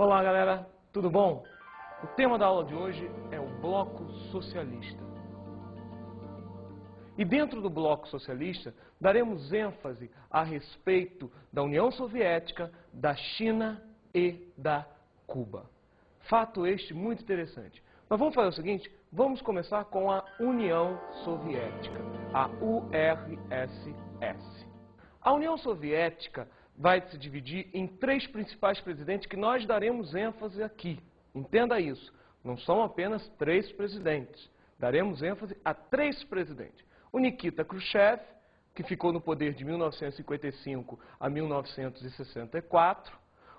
Olá galera, tudo bom? O tema da aula de hoje é o Bloco Socialista. E dentro do Bloco Socialista, daremos ênfase a respeito da União Soviética, da China e da Cuba. Fato este muito interessante. Mas vamos fazer o seguinte, vamos começar com a União Soviética, a URSS. A União Soviética vai se dividir em três principais presidentes que nós daremos ênfase aqui. Entenda isso, não são apenas três presidentes, daremos ênfase a três presidentes. O Nikita Khrushchev, que ficou no poder de 1955 a 1964,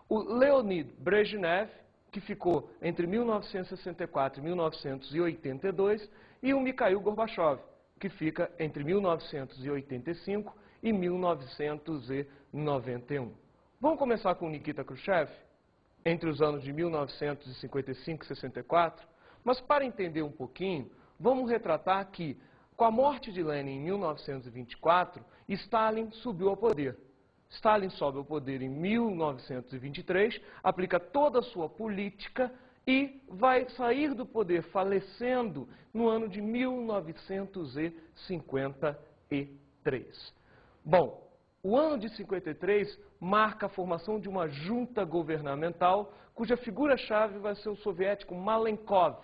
o Leonid Brezhnev, que ficou entre 1964 e 1982, e o Mikhail Gorbachev, que fica entre 1985 e 1991. Vamos começar com o Nikita Khrushchev, entre os anos de 1955 e 64, mas para entender um pouquinho, vamos retratar que, com a morte de Lenin em 1924, Stalin subiu ao poder. Stalin sobe ao poder em 1923, aplica toda a sua política e vai sair do poder falecendo no ano de 1953. Bom, o ano de 53 marca a formação de uma junta governamental cuja figura-chave vai ser o soviético Malenkov,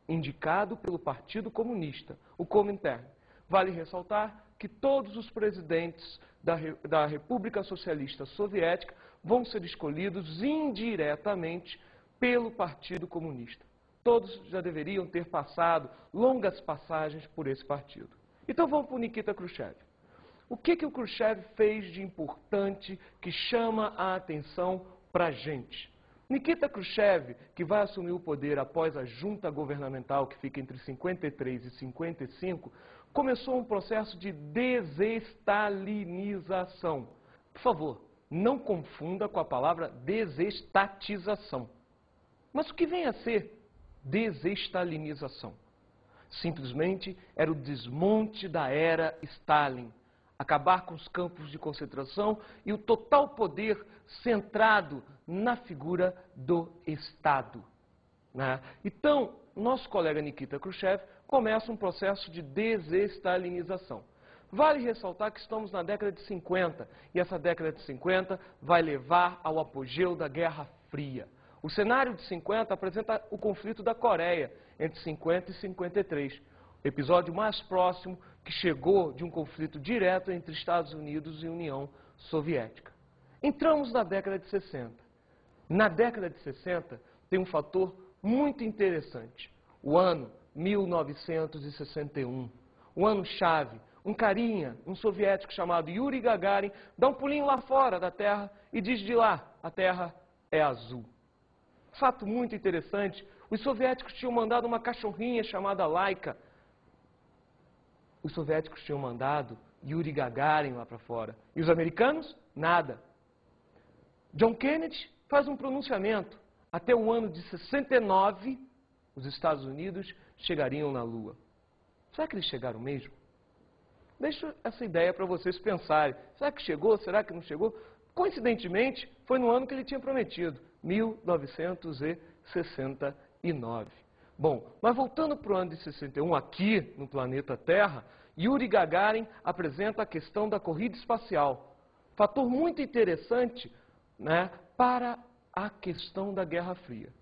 indicado pelo Partido Comunista, o Comintern. Vale ressaltar que todos os presidentes da República Socialista Soviética vão ser escolhidos indiretamente pelo Partido Comunista. Todos já deveriam ter passado longas passagens por esse partido. Então vamos para o Nikita Khrushchev. O que o Khrushchev fez de importante que chama a atenção para a gente? Nikita Khrushchev, que vai assumir o poder após a junta governamental, que fica entre 53 e 55, começou um processo de desestalinização. Por favor, não confunda com a palavra desestatização. Mas o que vem a ser desestalinização? Simplesmente era o desmonte da era Stalin, acabar com os campos de concentração e o total poder centrado na figura do Estado, né? Então, nosso colega Nikita Khrushchev começa um processo de desestalinização. Vale ressaltar que estamos na década de 50, e essa década de 50 vai levar ao apogeu da Guerra Fria. O cenário de 50 apresenta o conflito da Coreia, entre 50 e 53. O episódio mais próximo que chegou de um conflito direto entre Estados Unidos e União Soviética. Entramos na década de 60. Na década de 60 tem um fator muito interessante. O ano 1961. O ano-chave. Um carinha, um soviético chamado Yuri Gagarin, dá um pulinho lá fora da Terra e diz de lá, a Terra é azul. Fato muito interessante, os soviéticos tinham mandado uma cachorrinha chamada Laika. Os soviéticos tinham mandado Yuri Gagarin lá para fora. E os americanos? Nada. John Kennedy faz um pronunciamento. Até o ano de 69, os Estados Unidos chegariam na Lua. Será que eles chegaram mesmo? Deixo essa ideia para vocês pensarem. Será que chegou? Será que não chegou? Coincidentemente, foi no ano que ele tinha prometido, 1969. Bom, mas voltando para o ano de 61, aqui no planeta Terra, Yuri Gagarin apresenta a questão da corrida espacial. Fator muito interessante, né, para a questão da Guerra Fria.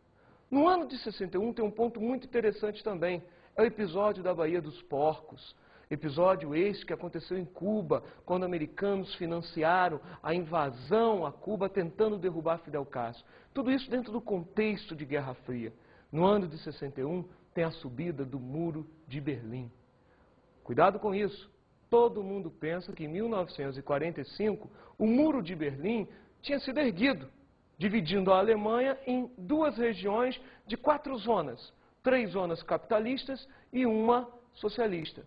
No ano de 61 tem um ponto muito interessante também. É o episódio da Baía dos Porcos. Episódio este que aconteceu em Cuba, quando americanos financiaram a invasão a Cuba tentando derrubar Fidel Castro. Tudo isso dentro do contexto de Guerra Fria. No ano de 61, tem a subida do Muro de Berlim. Cuidado com isso. Todo mundo pensa que em 1945, o Muro de Berlim tinha sido erguido, dividindo a Alemanha em duas regiões de 4 zonas. 3 zonas capitalistas e uma socialista.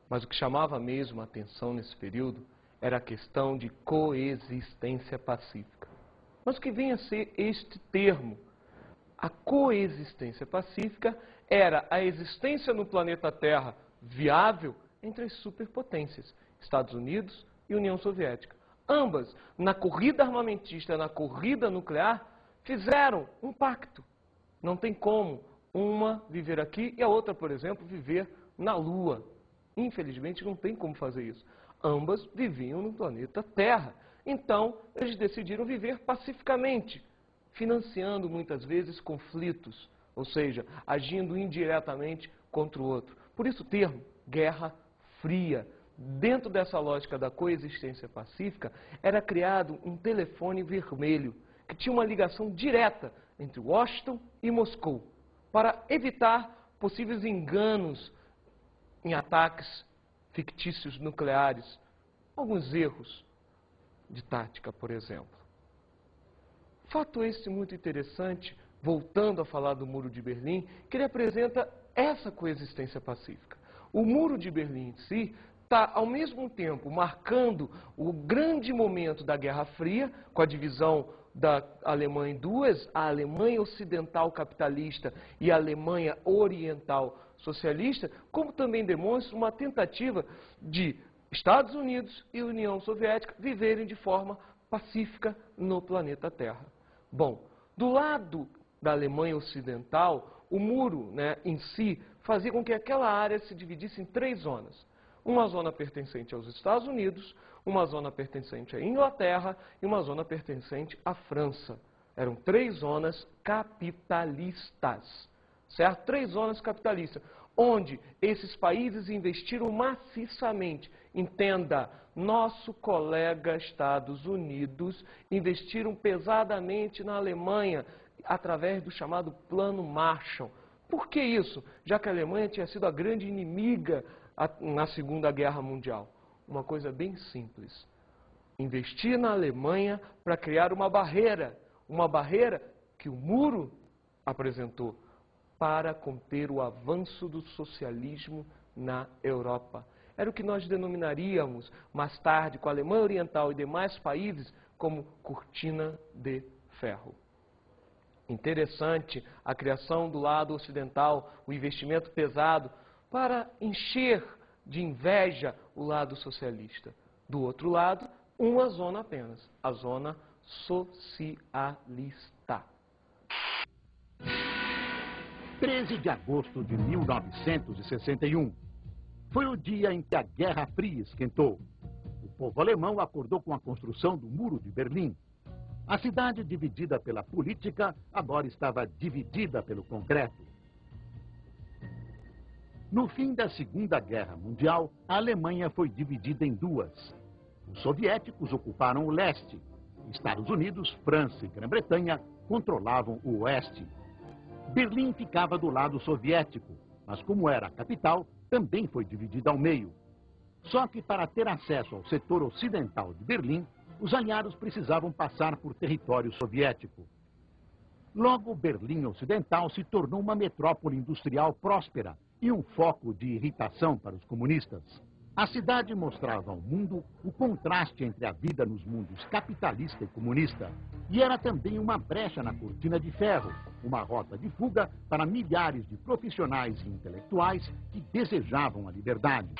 Mas o que chamava mesmo a atenção nesse período era a questão de coexistência pacífica. Mas o que vem a ser este termo? A coexistência pacífica era a existência no planeta Terra viável entre as superpotências, Estados Unidos e União Soviética. Ambas, na corrida armamentista, na corrida nuclear, fizeram um pacto. Não tem como uma viver aqui e a outra, por exemplo, viver na Lua. Infelizmente, não tem como fazer isso. Ambas viviam no planeta Terra. Então, eles decidiram viver pacificamente, financiando muitas vezes conflitos, ou seja, agindo indiretamente contra o outro. Por isso o termo Guerra Fria. Dentro dessa lógica da coexistência pacífica, era criado um telefone vermelho, que tinha uma ligação direta entre Washington e Moscou, para evitar possíveis enganos em ataques fictícios nucleares, alguns erros de tática, por exemplo. Fato este muito interessante, voltando a falar do Muro de Berlim, que ele apresenta essa coexistência pacífica. O Muro de Berlim em si está, ao mesmo tempo, marcando o grande momento da Guerra Fria, com a divisão da Alemanha em duas, a Alemanha ocidental capitalista e a Alemanha oriental socialista, como também demonstra uma tentativa de Estados Unidos e União Soviética viverem de forma pacífica no planeta Terra. Bom, do lado da Alemanha ocidental, o muro, em si fazia com que aquela área se dividisse em 3 zonas. Uma zona pertencente aos Estados Unidos, uma zona pertencente à Inglaterra e uma zona pertencente à França. Eram 3 zonas capitalistas, certo? 3 zonas capitalistas, onde esses países investiram maciçamente. Entenda, nosso colega Estados Unidos investiram pesadamente na Alemanha, através do chamado Plano Marshall. Por que isso? Já que a Alemanha tinha sido a grande inimiga na Segunda Guerra Mundial. Uma coisa bem simples. Investir na Alemanha para criar uma barreira que o muro apresentou para conter o avanço do socialismo na Europa. Era o que nós denominaríamos, mais tarde, com a Alemanha Oriental e demais países, como cortina de ferro. Interessante a criação do lado ocidental, o investimento pesado, para encher de inveja o lado socialista. Do outro lado, uma zona apenas, a zona socialista. 13 de agosto de 1961. Foi o dia em que a Guerra Fria esquentou. O povo alemão acordou com a construção do Muro de Berlim. A cidade, dividida pela política, agora estava dividida pelo concreto. No fim da Segunda Guerra Mundial, a Alemanha foi dividida em 2. Os soviéticos ocuparam o leste. Estados Unidos, França e Grã-Bretanha controlavam o oeste. Berlim ficava do lado soviético, mas como era a capital, também foi dividida ao meio. Só que para ter acesso ao setor ocidental de Berlim, os aliados precisavam passar por território soviético. Logo, Berlim Ocidental se tornou uma metrópole industrial próspera e um foco de irritação para os comunistas. A cidade mostrava ao mundo o contraste entre a vida nos mundos capitalista e comunista. E era também uma brecha na cortina de ferro, uma rota de fuga para milhares de profissionais e intelectuais que desejavam a liberdade.